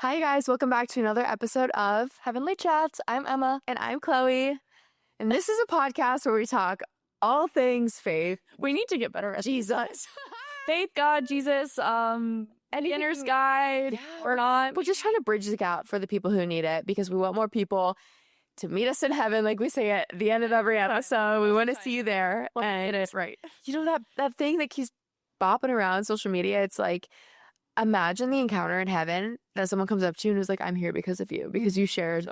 Hi, guys. Welcome back to another episode of Heavenly Chats. I'm Emma. And I'm Chloe. And this is a podcast where we talk all things faith. We need to get better at Jesus. faith, God, Jesus, beginner's guide, or not. We're just trying to bridge the gap for the people who need it because we want more people to meet us in heaven, like we say at the end of every episode. We want to see you there. And it is right. You know that thing that keeps bopping around social media? It's like, imagine the encounter in heaven that someone comes up to you and is like, I'm here because of you, because you shared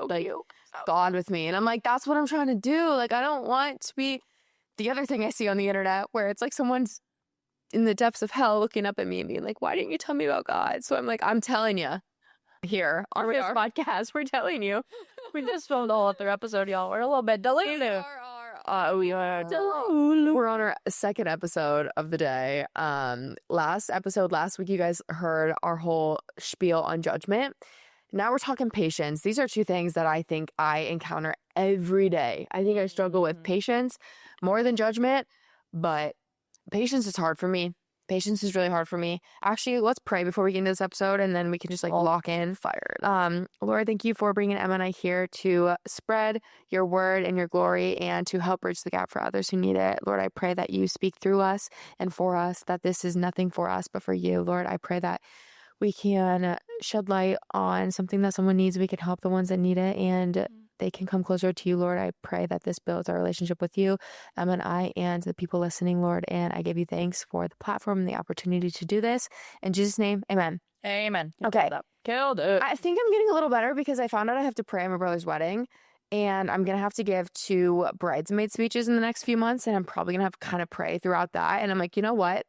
God with me. And I'm like, that's what I'm trying to do. Like, I don't want to be the other thing I see on the internet where it's like someone's in the depths of hell looking up at me and being like, why didn't you tell me about God? So I'm like, I'm telling you here on this podcast, we're telling you. We just filmed a whole other episode, y'all. We're a little bit delayed. We are. We're on our second episode of the day. Last week, you guys heard our whole spiel on judgment. Now we're talking patience. These are two things that I think I encounter every day. I think I struggle with patience more than judgment, but patience is hard for me. Patience is really hard for me. Actually, let's pray before we get into this episode, and then we can just lock in. Fired. Lord, thank you for bringing Emma and I here to spread your word and your glory and to help bridge the gap for others who need it. Lord, I pray that you speak through us and for us, that this is nothing for us but for you. Lord, I pray that we can shed light on something that someone needs. We can help the ones that need it, and they can come closer to you, Lord. I pray that this builds our relationship with you, Emma and I, and the people listening, Lord. And I give you thanks for the platform and the opportunity to do this. In Jesus' name, amen. Amen. Okay. Killed it. I think I'm getting a little better because I found out I have to pray at my brother's wedding. And I'm going to have to give 2 bridesmaid speeches in the next few months. And I'm probably going to have to kind of pray throughout that. And I'm like, you know what?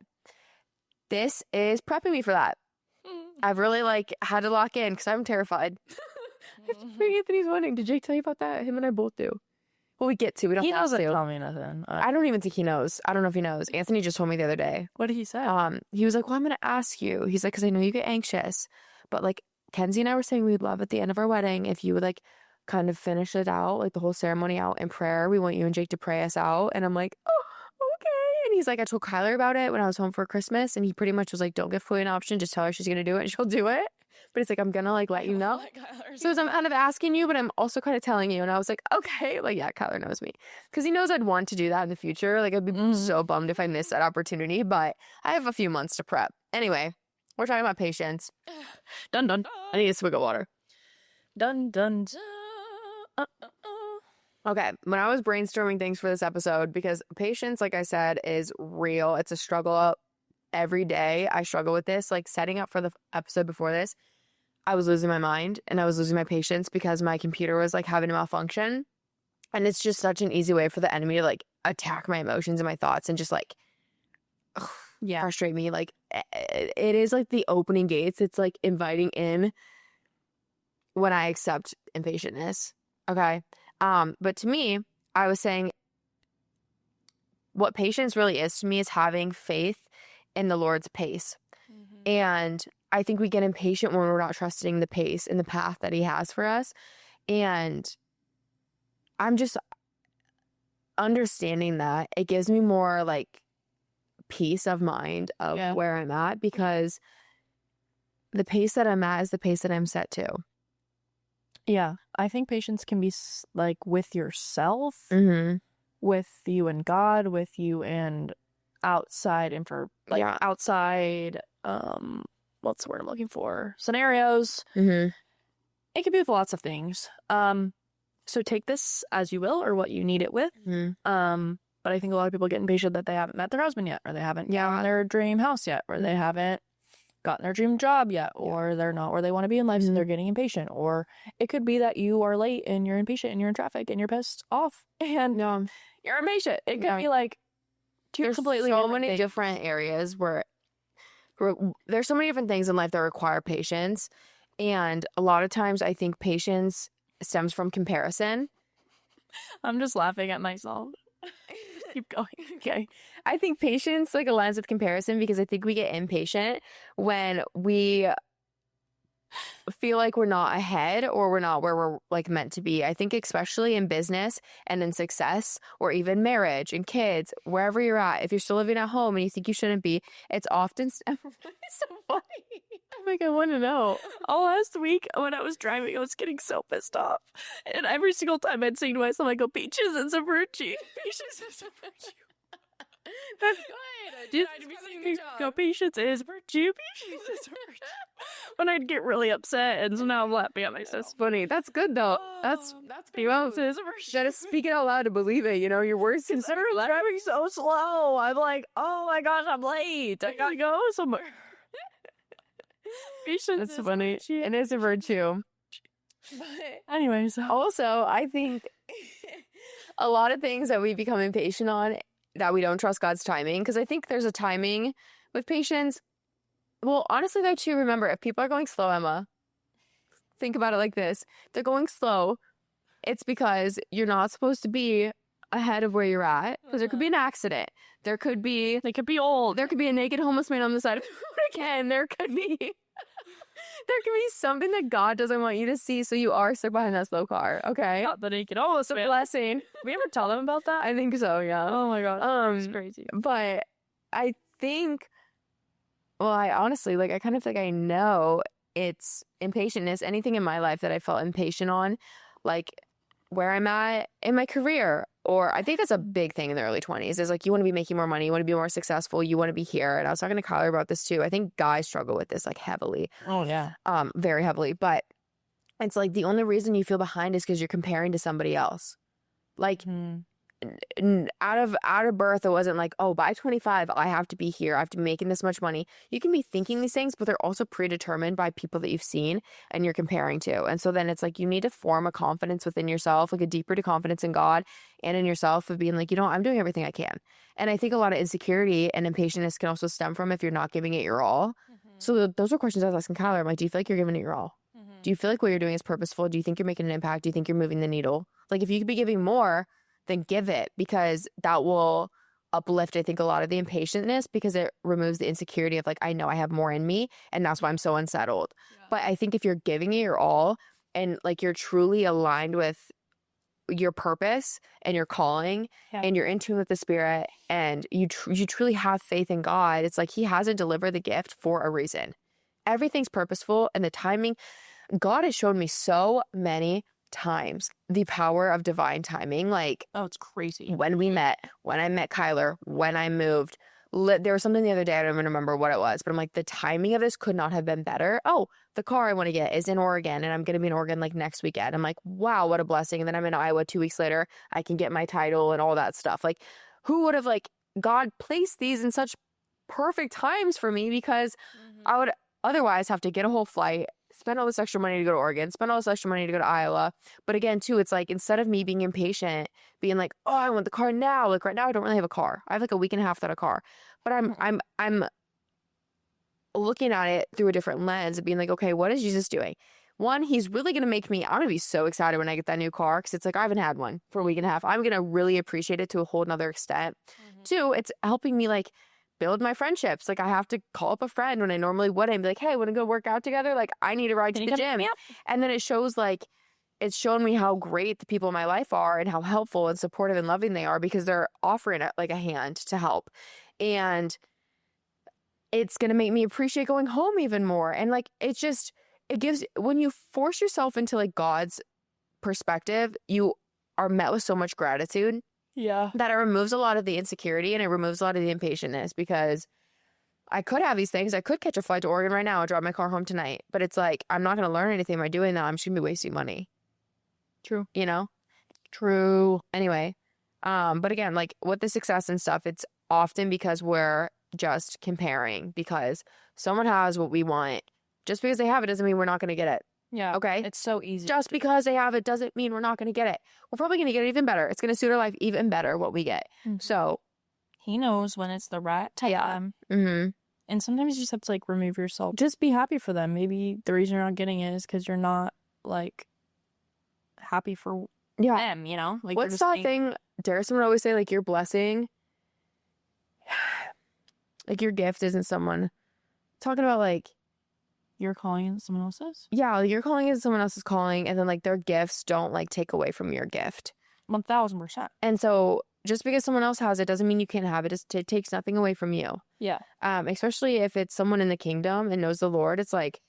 This is prepping me for that. I've really had to lock in because I'm terrified. I have to pray Anthony's wedding. Did Jake tell you about that? Him and I both do. Well, we get to. We don't He have doesn't to. tell me nothing. I don't even think he knows. I don't know if he knows. Anthony just told me the other day. What did he say? He was like, well, I'm going to ask you. He's like, because I know you get anxious. But Kenzie and I were saying we'd love at the end of our wedding if you would kind of finish it out, the whole ceremony out in prayer. We want you and Jake to pray us out. And I'm like, oh, okay. And he's like, I told Kyler about it when I was home for Christmas. And he pretty much was like, don't give Chloe an option. Just tell her she's going to do it and she'll do it. But it's like, I'm going to let you know. So I'm kind of asking you, but I'm also kind of telling you. And I was like, okay. Yeah, Kyler knows me. Because he knows I'd want to do that in the future. I'd be so bummed if I missed that opportunity. But I have a few months to prep. Anyway, we're talking about patience. Dun, dun. I need a swig of water. Dun, dun, dun. Okay, when I was brainstorming things for this episode, because patience, like I said, is real. It's a struggle every day. I struggle with this. Setting up for the episode before this, I was losing my mind and I was losing my patience because my computer was having a malfunction. And it's just such an easy way for the enemy to attack my emotions and my thoughts and just frustrate me. It is the opening gates. It's inviting in when I accept impatientness. Okay. But to me, I was saying what patience really is to me is having faith in the Lord's pace. Mm-hmm. And I think we get impatient when we're not trusting the pace and the path that he has for us. And I'm just understanding that it gives me more peace of mind of where I'm at, because the pace that I'm at is the pace that I'm set to. Yeah, I think patience can be with yourself, with you and God, with you and outside, and for outside, what's the word I'm looking for? Scenarios. Mm-hmm. It can be with lots of things. So take this as you will, or what you need it with. Mm-hmm. But I think a lot of people get impatient that they haven't met their husband yet, or they haven't gotten their dream house yet, or they haven't gotten their dream job yet, or they're not where they want to be in life, so they're getting impatient. Or it could be that you are late and you're impatient and you're in traffic and you're pissed off and you're impatient. It could be two completely so many different areas where there's so many different things in life that require patience. And a lot of times I think patience stems from comparison. I'm just laughing at myself. Keep going. Okay. I think patience aligns with comparison, because I think we get impatient when we feel like we're not ahead or we're not where we're meant to be. I think especially in business and in success, or even marriage and kids, wherever you're at, if you're still living at home and you think you shouldn't be, it's often it's so funny. like I want to know. All last week when I was driving, I was getting so pissed off. And every single time I'd say to myself, I go, peaches is a virtue. Peaches is a virtue. That's good. Did go, patience is virtue. Patience is virtue. When I'd get really upset, and so now I'm laughing at myself. That's funny. That's good though. That's Patience is a virtue. gotta speak it out loud to believe it. You know, your words Consider driving so slow. I'm like, oh my gosh, I'm late. I gotta go somewhere. Patience That's is funny. virtue. It is a virtue. Anyways, Also, I think a lot of things that we become impatient on that we don't trust God's timing, because I think there's a timing with patience. Well, honestly, though, too, remember, if people are going slow, Emma, think about it like this. If they're going slow, it's because you're not supposed to be ahead of where you're at, because there could be an accident. There could be... they could be old. There could be a naked homeless man on the side of the road again. There could be... there could be something that God doesn't want you to see, so you are stuck behind that slow car, okay? Not the naked homeless man. Blessing. We ever tell them about that? I think so, yeah. Oh my god, it's crazy. But I think, well, I honestly, like, I kind of think I know it's impatientness. Anything in my life that I felt impatient on, like where I'm at in my career, or I think that's a big thing in the early 20s, is like you want to be making more money, you want to be more successful, you want to be here. And I was talking to Kyler about this too. I think guys struggle with this like heavily, Oh yeah. very heavily. But it's like the only reason you feel behind is because you're comparing to somebody else. Like out of birth, it wasn't like, oh, by 25 I have to be here, I have to be making this much money. You can be thinking these things, but they're also predetermined by people that you've seen and you're comparing to. And so then it's like you need to form a confidence within yourself, like a deeper confidence in God and in yourself, of being like, you know, I'm doing everything I can. And I think a lot of insecurity and impatience can also stem from if you're not giving it your all. So those are questions I was asking Kyler. I'm like, do you feel like you're giving it your all? Do you feel like what you're doing is purposeful? Do you think you're making an impact? Do you think you're moving the needle? Like, if you could be giving more, then give it, because that will uplift, I think, a lot of the impatientness, because it removes the insecurity of like, I know I have more in me, and that's why I'm so unsettled. Yeah. But I think if you're giving it your all and like you're truly aligned with your purpose and your calling, and you're in tune with the Spirit, and you truly have faith in God, it's like He hasn't delivered the gift for a reason. Everything's purposeful, and the timing, God has shown me so many times the power of divine timing. Like, oh, it's crazy. When I met Kyler, when I moved, there was something the other day, I don't even remember what it was, but I'm like, the timing of this could not have been better. Oh, the car I want to get is in Oregon, and I'm going to be in Oregon like next weekend. I'm like, wow, what a blessing. And then I'm in Iowa 2 weeks later, I can get my title and all that stuff. Like, who would have, like, God placed these in such perfect times for me, because I would otherwise have to get a whole flight, spend all this extra money to go to Oregon, spend all this extra money to go to Iowa. But again, too, it's like, instead of me being impatient, being like, oh, I want the car now. Like, right now, I don't really have a car. I have like a week and a half without a car. But I'm looking at it through a different lens and being like, okay, what is Jesus doing? One, He's really going to make me, I'm going to be so excited when I get that new car, because it's like, I haven't had one for a week and a half. I'm going to really appreciate it to a whole nother extent. Two, it's helping me like build my friendships. Like, I have to call up a friend when I normally wouldn't and be like, hey, want to go work out together? Like, I need a ride to the gym. And then it shows, like, it's shown me how great the people in my life are and how helpful and supportive and loving they are, because they're offering it like a hand to help. And it's going to make me appreciate going home even more. And like, it's just, it gives, when you force yourself into like God's perspective, you are met with so much gratitude. Yeah. That it removes a lot of the insecurity, and it removes a lot of the impatientness, because I could have these things. I could catch a flight to Oregon right now and drive my car home tonight. But it's like, I'm not going to learn anything by doing that. I'm just going to be wasting money. True. You know? True. Anyway, but again, like with the success and stuff, it's often because we're just comparing, because someone has what we want. Just because they have it doesn't mean we're not going to get it. Yeah. Okay? It's so easy. Just because they have it doesn't mean we're not going to get it. We're probably going to get it even better. It's going to suit our life even better, what we get. So He knows when it's the right time. And sometimes you just have to like remove yourself. Just be happy for them. Maybe the reason you're not getting it is because you're not like happy for them, you know? Like, what's that thing Darrison would always say, like, your blessing, like your gift isn't someone talking about, like, you're calling in someone else's? Yeah, you're calling in someone else's calling, and then like their gifts don't like take away from your gift. 1000%. And so just because someone else has it doesn't mean you can't have it. It takes nothing away from you. Yeah. Especially if it's someone in the kingdom and knows the Lord. It's like,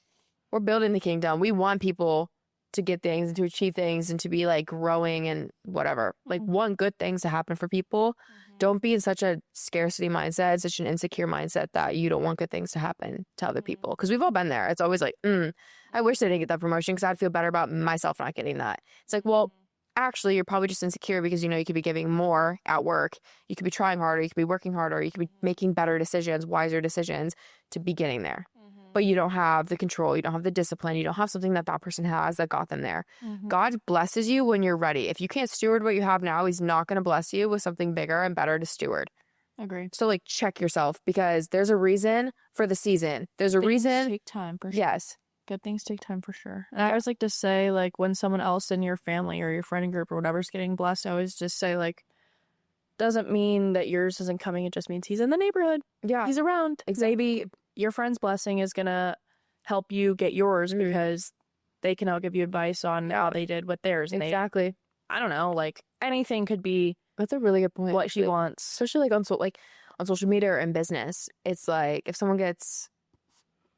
we're building the kingdom. We want people to get things and to achieve things and to be like growing and whatever. Like, want good things to happen for people. Don't be in such a scarcity mindset, such an insecure mindset that you don't want good things to happen to other people. Because we've all been there. It's always like, I wish I didn't get that promotion because I'd feel better about myself not getting that. It's like, well, actually, you're probably just insecure because, you could be giving more at work. You could be trying harder. You could be working harder. You could be making better decisions, wiser decisions to be getting there. But you don't have the control. You don't have the discipline. You don't have something that person has that got them there. God blesses you when you're ready. If you can't steward what you have now, he's not going to bless you with something bigger and better to steward. Agreed. So, like, check yourself because there's a reason for the season. There's a reason. Take time for sure. Yes. Good things take time for sure. And I always like to say, like, when someone else in your family or your friend group or whatever is getting blessed, I always just say, like, doesn't mean that yours isn't coming. It just means he's in the neighborhood. Yeah. He's around. Exactly. Maybe your friend's blessing is going to help you get yours because they can all give you advice on how they did with theirs. And Exactly. I don't know, like, anything could be That's a really good point. what she wants. Especially like on social media or in business. It's like if someone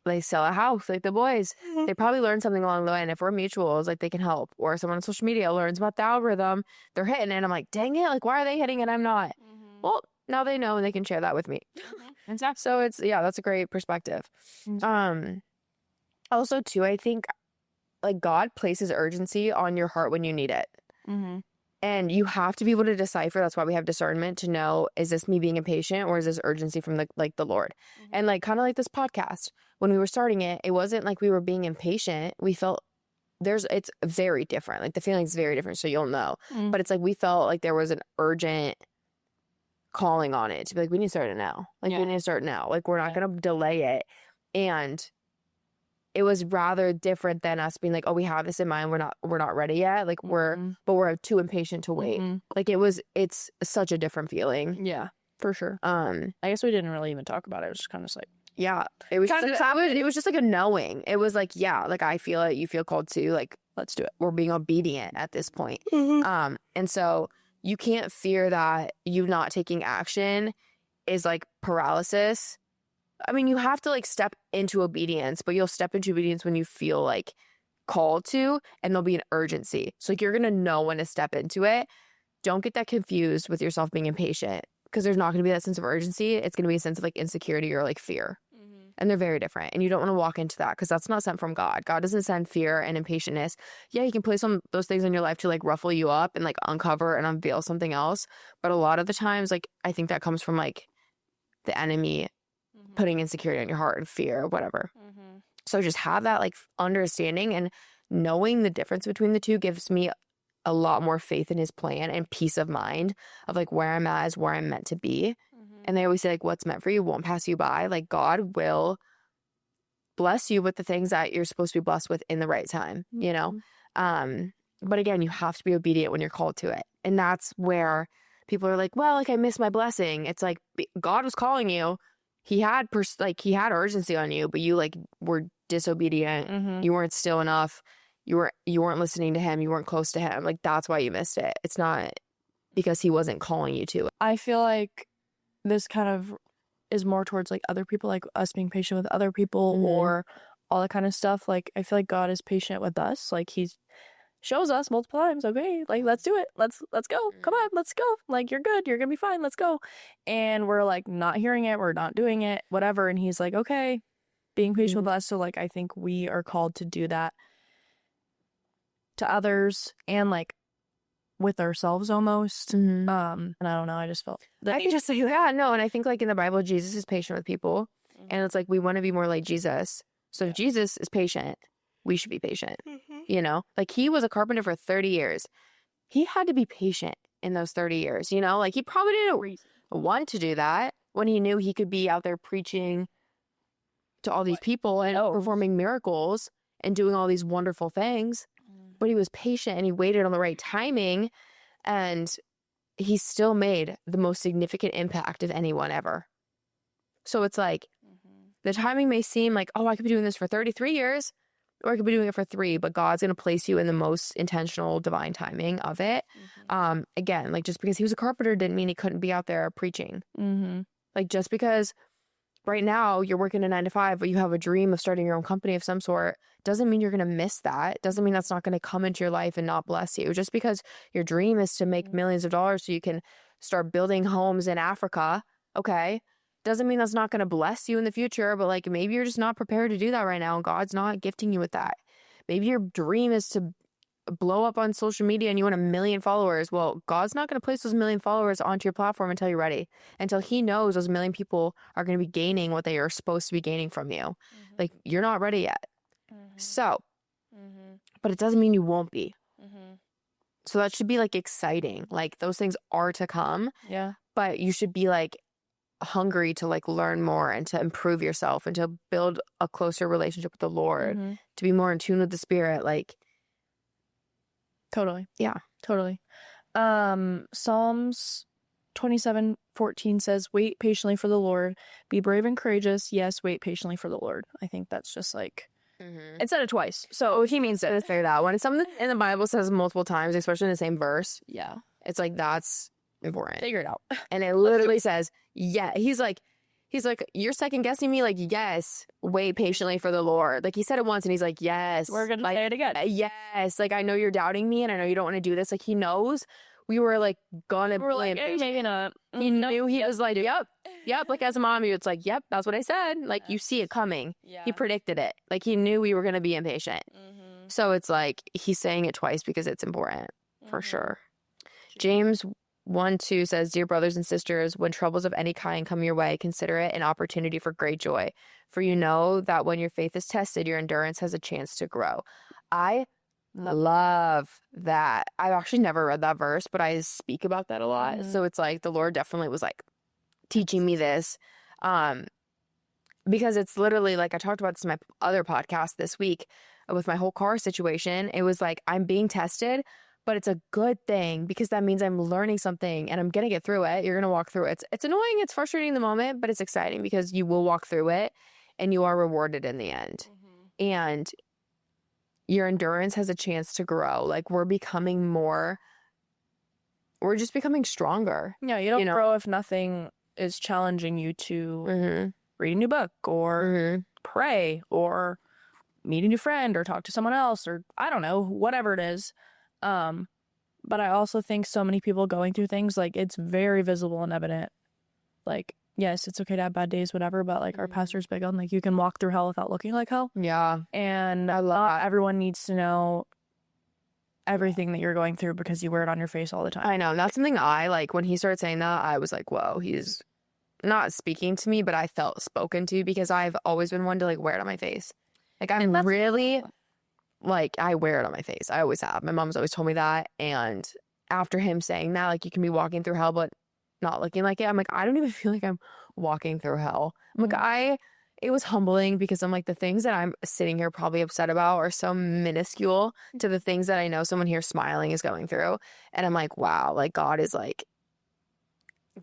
they sell a house, like the boys, they probably learned something along the way. And if we're mutuals, like they can help. Or someone on social media learns about the algorithm, they're hitting it. I'm like, dang it, like why are they hitting it? I'm not. Well, now they know and they can share that with me. Exactly. So that's a great perspective. Also too, I think like God places urgency on your heart when you need it. And you have to be able to decipher. That's why we have discernment to know, is this me being impatient or is this urgency from the Lord? And like kind of like this podcast, when we were starting it, it wasn't like we were being impatient. We felt it's very different. Like the feeling's very different. So you'll know. But it's like we felt like there was an urgent calling on it to be like, we need to start it now. Like we need to start now. Like we're not going to delay it. And it was rather different than us being like, oh, we have this in mind. We're not ready yet. Like but we're too impatient to wait. Like it's such a different feeling. Yeah, for sure. I guess we didn't really even talk about it. It was just kind of like, yeah, it was just like a knowing. It was like, yeah, like I feel it. You feel called to, like, let's do it. We're being obedient at this point. And so you can't fear that you not taking action is like paralysis. I mean, you have to like step into obedience, but you'll step into obedience when you feel like called to, and there'll be an urgency. So like you're going to know when to step into it. Don't get that confused with yourself being impatient because there's not going to be that sense of urgency. It's going to be a sense of like insecurity or like fear. And they're very different. And you don't want to walk into that because that's not sent from God. God doesn't send fear and impatientness. Yeah, he can place those things in your life to like ruffle you up and like uncover and unveil something else. But a lot of the times, like I think that comes from like the enemy putting insecurity on your heart and fear or whatever. So just have that like understanding, and knowing the difference between the two gives me a lot more faith in his plan and peace of mind of like where I'm at is where I'm meant to be. And they always say like what's meant for you won't pass you by. Like God will bless you with the things that you're supposed to be blessed with in the right time, you know? But again, you have to be obedient when you're called to it. And that's where people are like, well, like I missed my blessing. It's like God was calling you. He had urgency on you, but you like were disobedient. You weren't still enough. You weren't listening to him. You weren't close to him. Like that's why you missed it. It's not because he wasn't calling you to it. I feel like this kind of is more towards like other people, like us being patient with other people or all that kind of stuff. Like I feel like God is patient with us. Like he shows us multiple times, okay, like let's do it. Let's go. Come on, let's go. Like you're good. You're gonna be fine. Let's go. And we're like not hearing it. We're not doing it. Whatever. And he's like, okay, being patient with us. So like I think we are called to do that to others and like with ourselves almost. And I don't know, I just felt that I can just say, yeah, no. And I think like in the Bible, Jesus is patient with people. And it's like we want to be more like Jesus. So if Jesus is patient, we should be patient. You know, like he was a carpenter for 30 years. He had to be patient in those 30 years, you know, like he probably didn't want to do that when he knew he could be out there preaching to all these people and performing miracles and doing all these wonderful things. But he was patient and he waited on the right timing, and he still made the most significant impact of anyone ever. So it's like the timing may seem like, oh, I could be doing this for 33 years, or I could be doing it for 3, but God's going to place you in the most intentional divine timing of it. Again, like just because he was a carpenter didn't mean he couldn't be out there preaching. Like just because right now you're working a 9 to 5, but you have a dream of starting your own company of some sort, doesn't mean you're going to miss that. Doesn't mean that's not going to come into your life and not bless you. Just because your dream is to make millions of dollars so you can start building homes in Africa, okay, doesn't mean that's not going to bless you in the future, but like maybe you're just not prepared to do that right now and God's not gifting you with that. Maybe your dream is to blow up on social media and you want 1 million followers. Well, God's not going to place those 1 million followers onto your platform until you're ready, until he knows those 1 million people are going to be gaining what they are supposed to be gaining from you. Like you're not ready yet. So, but it doesn't mean you won't be. So that should be like exciting. Like those things are to come. Yeah. But you should be like hungry to like learn more and to improve yourself and to build a closer relationship with the Lord, to be more in tune with the Spirit. Like, totally. Yeah. Totally. Psalms 27:14 says, wait patiently for the Lord. Be brave and courageous. Yes, wait patiently for the Lord. I think that's just like, it said it twice. So he means to it. say that when something in the Bible says multiple times, especially in the same verse, Yeah. it's like that's important. Figure it out. And it literally says, yeah. He's like, you're second guessing me. Like, yes, wait patiently for the Lord. Like he said it once and he's like, yes. We're going to like, say it again. Yes. Like, I know you're doubting me and I know you don't want to do this. Like he knows we were like gonna We're like, hey, maybe not. He knew. He was like, yep. Like as a mom, it's like, yep, that's what I said. Like you see it coming. Yeah. He predicted it. Like he knew we were going to be impatient. So it's like he's saying it twice because it's important for sure. James 1:2 says, dear brothers and sisters, when troubles of any kind come your way, consider it an opportunity for great joy. For you know that when your faith is tested, your endurance has a chance to grow. I love that. I've actually never read that verse, but I speak about that a lot. So it's like the Lord definitely was like teaching me this. Because it's literally like I talked about this in my other podcast this week with my whole car situation. It was like I'm being tested, but it's a good thing because that means I'm learning something and I'm going to get through it. You're going to walk through it. It's annoying. It's frustrating in the moment, but it's exciting because you will walk through it and you are rewarded in the end. And your endurance has a chance to grow. Like we're just becoming stronger. Yeah, you don't grow if nothing is challenging you to read a new book or pray or meet a new friend or talk to someone else or I don't know, whatever it is. But I also think so many people going through things, like it's very visible and evident. Like, yes, it's okay to have bad days, whatever, but like our pastor's big on like you can walk through hell without looking like hell. Yeah. And not everyone needs to know everything that you're going through because you wear it on your face all the time. I know. That's something I like when he started saying that, I was like, whoa, he's not speaking to me, but I felt spoken to because I've always been one to like wear it on my face. Like I'm really like I wear it on my face. I always have. My mom's always told me that. And after him saying that, like you can be walking through hell, but not looking like it. I'm like, I don't even feel like I'm walking through hell. I'm like, it was humbling because I'm like, the things that I'm sitting here probably upset about are so minuscule to the things that I know someone here smiling is going through. And I'm like, wow, like God is like,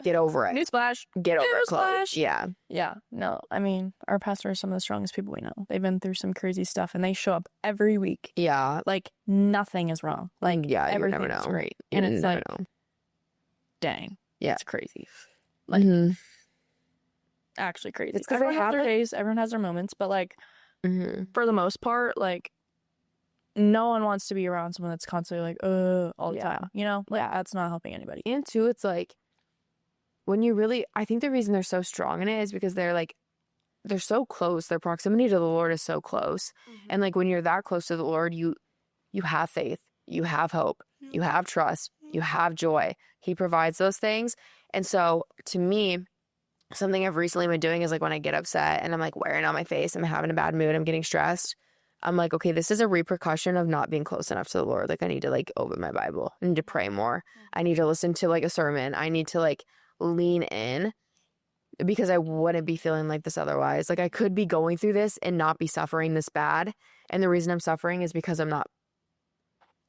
get over it. Newsflash. Get over it, Chloe. Newsflash. Yeah. Yeah. No, I mean, our pastor are some of the strongest people we know. They've been through some crazy stuff and they show up every week. Yeah. Like nothing is wrong. Like yeah, everything you never know. is great. You And it's never like, know. dang. Yeah. It's crazy. Like actually crazy. It's 'cause everyone they has have their it. days, everyone has their moments, but like for the most part, like no one wants to be around someone that's constantly like, all the time. You know? Like that's not helping anybody. And two, it's like when you really, I think the reason they're so strong in it is because they're so close. Their proximity to the Lord is so close. And like when you're that close to the Lord, you have faith, you have hope, you have trust, you have joy. He provides those things. And so to me, something I've recently been doing is like when I get upset and I'm like wearing on my face, I'm having a bad mood, I'm getting stressed. I'm like, okay, this is a repercussion of not being close enough to the Lord. Like I need to like open my Bible. I need to pray more. I need to listen to like a sermon. I need to like lean in because I wouldn't be feeling like this otherwise. Like I could be going through this and not be suffering this bad. And the reason I'm suffering is because I'm not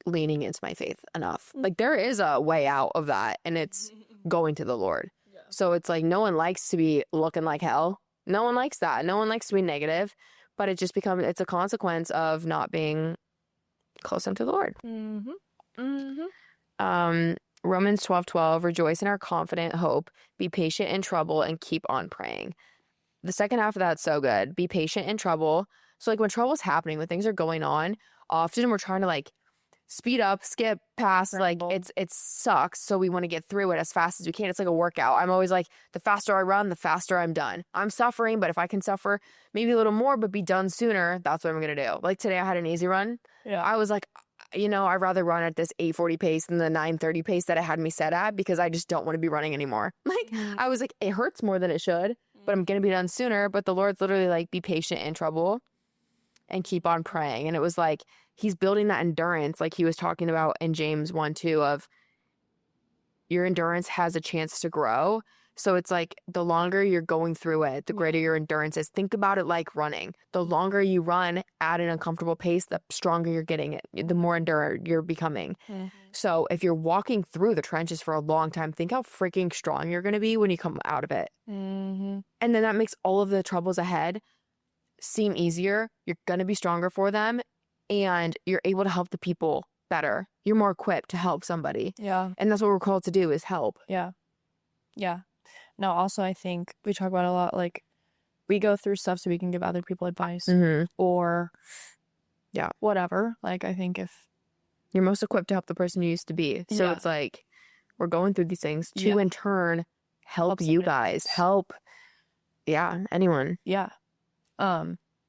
leaning into my faith enough. Like there is a way out of that and it's going to the Lord. So it's like no one likes to be looking like hell. No one likes that. No one likes to be negative. but it's a consequence of not being close unto the Lord. Romans 12:12, rejoice in our confident hope, be patient in trouble, and keep on praying. The second half of that's so good. Be patient in trouble. So like when trouble's happening, when things are going on, often we're trying to like speed up, skip past, like it sucks. So we want to get through it as fast as we can. It's like a workout. I'm always like, the faster I run, the faster I'm done. I'm suffering, but if I can suffer maybe a little more, but be done sooner, that's what I'm going to do. Like today I had an easy run. Yeah. I was like, I'd rather run at this 8:40 pace than the 9:30 pace that it had me set at because I just don't want to be running anymore. Like I was like, it hurts more than it should, but I'm going to be done sooner. But the Lord's literally like, be patient in trouble and keep on praying. And it was like, he's building that endurance, like he was talking about in James 1:2 of your endurance has a chance to grow. So it's like the longer you're going through it, the greater your endurance is. Think about it like running. The longer you run at an uncomfortable pace, the stronger you're getting it, the more endured you're becoming. So if you're walking through the trenches for a long time, think how freaking strong you're going to be when you come out of it. And then that makes all of the troubles ahead seem easier. You're going to be stronger for them, and you're able to help the people better. You're more equipped to help somebody. Yeah. And that's what we're called to do, is help. Yeah. No, also I think we talk about a lot, like we go through stuff so we can give other people advice or whatever. Like I think if you're most equipped to help the person you used to be. So it's like we're going through these things to in turn help you guys, help anyone. Yeah.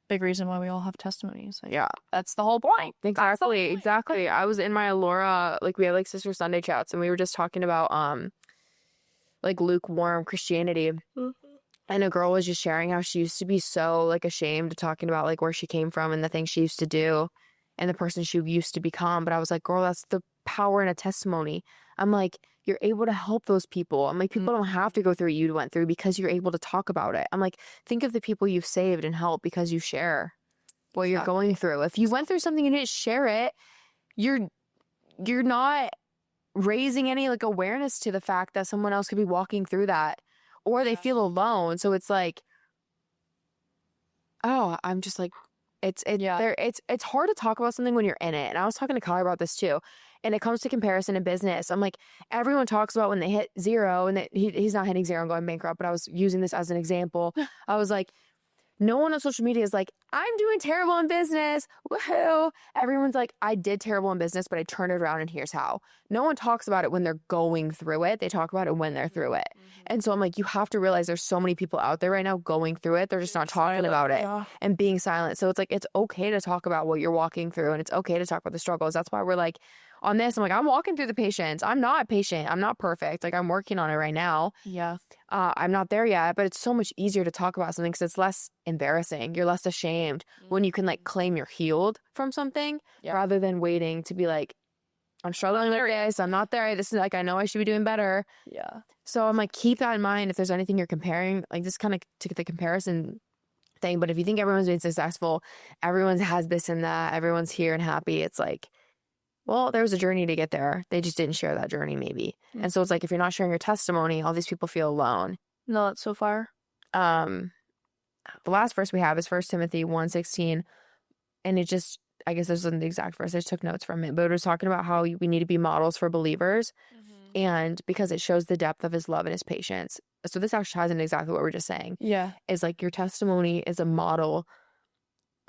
Big reason why we all have testimonies. Like, Yeah. that's the whole point. Exactly. I was in my Alora, like we had like sister Sunday chats, and we were just talking about like lukewarm Christianity. And a girl was just sharing how she used to be so like ashamed of talking about like where she came from and the things she used to do and the person she used to become. But I was like, girl, that's the power in a testimony. I'm like, you're able to help those people. I'm like, people don't have to go through what you went through because you're able to talk about it. I'm like, think of the people you've saved and helped because you share what you're going through. If you went through something and didn't share it, you're not raising any like awareness to the fact that someone else could be walking through that, or they feel alone. So it's like, oh, I'm just like, it's hard to talk about something when you're in it. And I was talking to Kyler about this too. And it comes to comparison in business. I'm like, everyone talks about when they hit zero, and that he's not hitting zero and going bankrupt, but I was using this as an example. I was like, no one on social media is like, I'm doing terrible in business. Woohoo. Everyone's like, I did terrible in business, but I turned it around and here's how. No one talks about it when they're going through it. They talk about it when they're through it. And so I'm like, you have to realize there's so many people out there right now going through it. They're just not talking about it and being silent. So it's like, it's okay to talk about what you're walking through, and it's okay to talk about the struggles. That's why we're like, on this, I'm like, I'm walking through the patience. I'm not patient. I'm not perfect. Like I'm working on it right now. Yeah. I'm not there yet, but it's so much easier to talk about something because it's less embarrassing. You're less ashamed when you can like claim you're healed from something rather than waiting to be like, I'm struggling with this. I'm not there. This is like, I know I should be doing better. Yeah. So I'm like, keep that in mind if there's anything you're comparing, like this kind of to the comparison thing. But if you think everyone's being successful, everyone has this and that, everyone's here and happy, it's like, well, there was a journey to get there. They just didn't share that journey maybe. And so it's like, if you're not sharing your testimony, all these people feel alone. No, that's so far. The last verse we have is 1 Timothy 1:16. And it just, I guess this isn't the exact verse. I just took notes from it. But it was talking about how we need to be models for believers. And because it shows the depth of his love and his patience. So this actually ties into exactly what we're just saying. Yeah. Is like your testimony is a model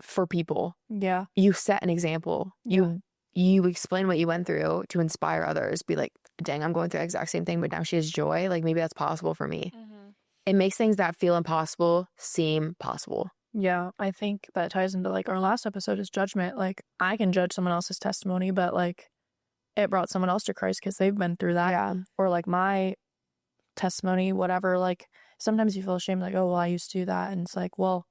for people. Yeah. You set an example. You explain what you went through to inspire others. Be like, dang, I'm going through the exact same thing, but now she has joy. Like maybe that's possible for me. It makes things that feel impossible seem possible. Yeah, I think that ties into like our last episode is judgment. Like I can judge someone else's testimony, but like it brought someone else to Christ because they've been through that. Yeah. Or like my testimony, whatever. Like sometimes you feel ashamed, like, oh, well, I used to do that. And it's like, well,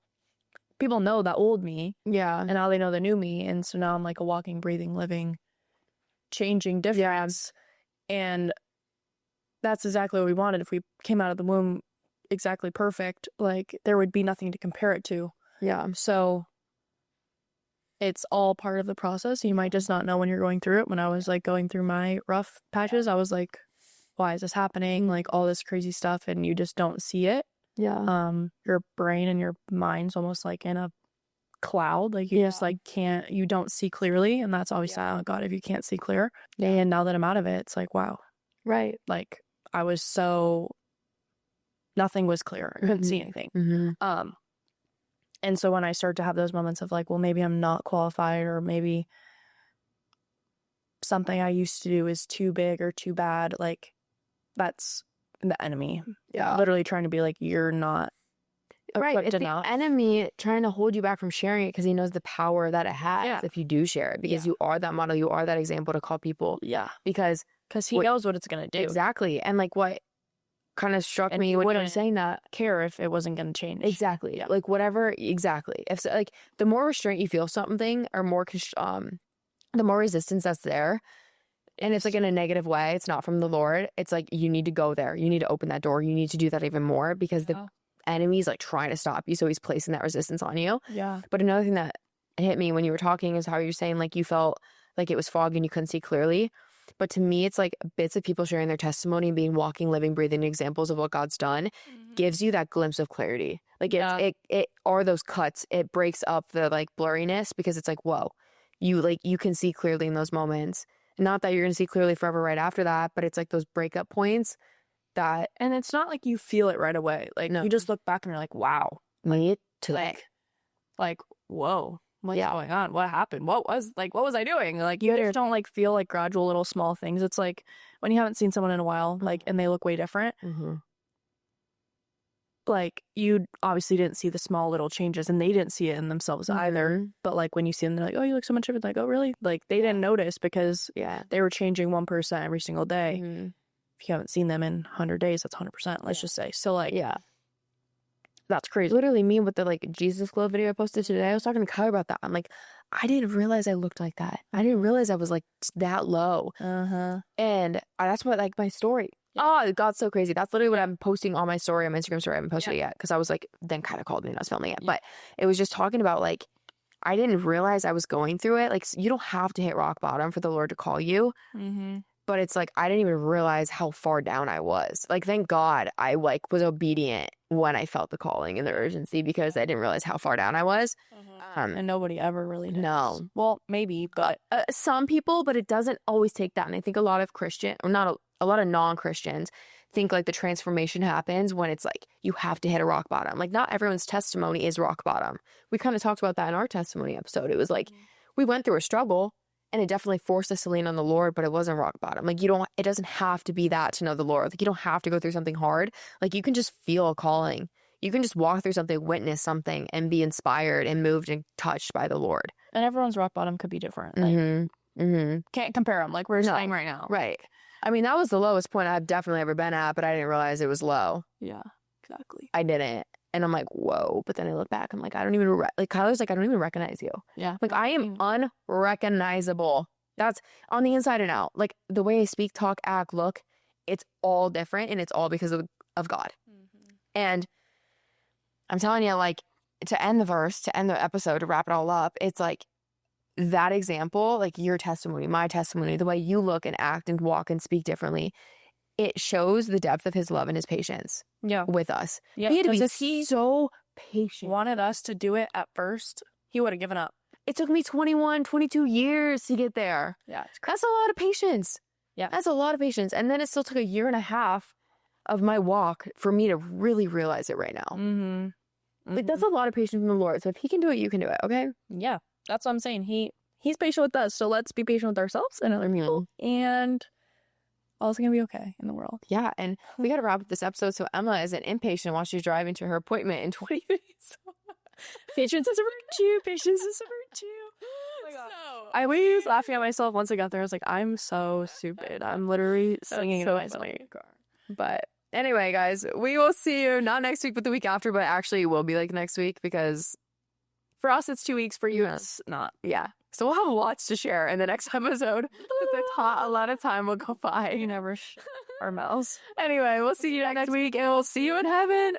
people know that old me. Yeah. And now they know the new me. And so now I'm like a walking, breathing, living, changing difference. And that's exactly what we wanted. If we came out of the womb exactly perfect, like there would be nothing to compare it to. Yeah. So it's all part of the process. You might just not know when you're going through it. When I was like going through my rough patches, I was like, why is this happening? Like all this crazy stuff, and you just don't see it. Yeah. Your brain and your mind's almost like in a cloud. Like, you just, like, you don't see clearly. And that's always silent God if you can't see clear. And now that I'm out of it, it's like, wow. Right. Like, I was nothing was clear. I couldn't see anything. And so when I start to have those moments of like, well, maybe I'm not qualified, or maybe something I used to do is too big or too bad, like, that's the enemy. Yeah. Literally trying to be like, you're not right. equipped It's enough. the enemy trying to hold you back from sharing it because he knows the power that it has if you do share it, because you are that model, you are that example to call people. Yeah. Because he knows what it's going to do. Exactly. And like what kind of struck me when you were saying that, care if it wasn't going to change. Exactly. Yeah. Like whatever. Exactly. If like the more restraint you feel something, or more the more resistance that's there, and it's like in a negative way, it's not from the Lord. It's like you need to go there. You need to open that door. You need to do that even more, because the enemy's like trying to stop you. So he's placing that resistance on you. Yeah. But another thing that hit me when you were talking is how you're saying like you felt like it was fog and you couldn't see clearly. But to me, it's like bits of people sharing their testimony and being walking, living, breathing examples of what God's done gives you that glimpse of clarity. Like it are those cuts. It breaks up the like blurriness, because it's like, whoa, you can see clearly in those moments. Not that you're going to see clearly forever right after that, but it's like those breakup points that, and it's not like you feel it right away. Like you just look back and you're like, wow, like, whoa. What's going on? What happened? What was I doing? Like, you just don't like feel like gradual little small things. It's like when you haven't seen someone in a while, like, and they look way different. Like, you obviously didn't see the small little changes, and they didn't see it in themselves either. But like when you see them, they're like, oh, you look so much different. Like, oh, really? Like, they didn't notice because they were changing 1% every single day. If you haven't seen them in 100 days, that's 100%. Let's just say. So like, that's crazy. Literally, me with the like Jesus Glow video I posted today, I was talking to Kyler about that. I'm like, I didn't realize I looked like that. I didn't realize I was like that low. And that's what, like, my story. Oh, God's so crazy. That's literally what I'm posting on my story, on my Instagram story. I haven't posted it yet, because I was like, then kind of called me and I was filming it. But it was just talking about like, I didn't realize I was going through it. Like, you don't have to hit rock bottom for the Lord to call you. But it's like, I didn't even realize how far down I was. Like, thank God I like was obedient when I felt the calling and the urgency, because I didn't realize how far down I was. And nobody ever really knows. No. Well, maybe, but some people, but it doesn't always take that. And I think a lot of a lot of non-Christians think like the transformation happens when it's like you have to hit a rock bottom. Like, not everyone's testimony is rock bottom. We kind of talked about that in our testimony episode. It was like we went through a struggle, and it definitely forced us to lean on the Lord, but it wasn't rock bottom. Like, it doesn't have to be that to know the Lord. Like, you don't have to go through something hard. Like, you can just feel a calling. You can just walk through something, witness something, and be inspired and moved and touched by the Lord. And everyone's rock bottom could be different. Like, can't compare them, like we're saying right now. Right. I mean, that was the lowest point I've definitely ever been at, but I didn't realize it was low. Yeah, exactly. I didn't. And I'm like, whoa. But then I look back, I'm like, I don't even, like, Kyler's like, I don't even recognize you. Yeah. Like, I am unrecognizable. That's on the inside and out. Like, the way I speak, talk, act, look, it's all different, and it's all because of God. And I'm telling you, like, to end the episode, to wrap it all up, it's like that example, like your testimony, my testimony, the way you look and act and walk and speak differently, it shows the depth of his love and his patience with us. Yeah, he had to be if he so patient. Wanted us to do it at first, he would have given up. It took me 21, 22 years to get there. Yeah. That's a lot of patience. Yeah. That's a lot of patience. And then it still took 1.5 years of my walk for me to really realize it right now. Like, that's a lot of patience from the Lord. So if he can do it, you can do it, okay? Yeah. That's what I'm saying. He's patient with us. So let's be patient with ourselves and other people. And all's going to be okay in the world. Yeah. And we got to wrap up this episode. So Emma isn't impatient while she's driving to her appointment in 20 minutes. Patience is a virtue. Patience is a virtue. Oh my God. I was laughing at myself once I got there. I was like, I'm so stupid. I'm literally singing to myself in the car. But anyway, guys, we will see you not next week, but the week after. But actually, it will be like next week, because for us, it's 2 weeks. For you, it's not. Yeah. So we'll have lots to share in the next episode. A lot of time will go by. You never our mouths. Anyway, we'll see you next week, and we'll see you in heaven.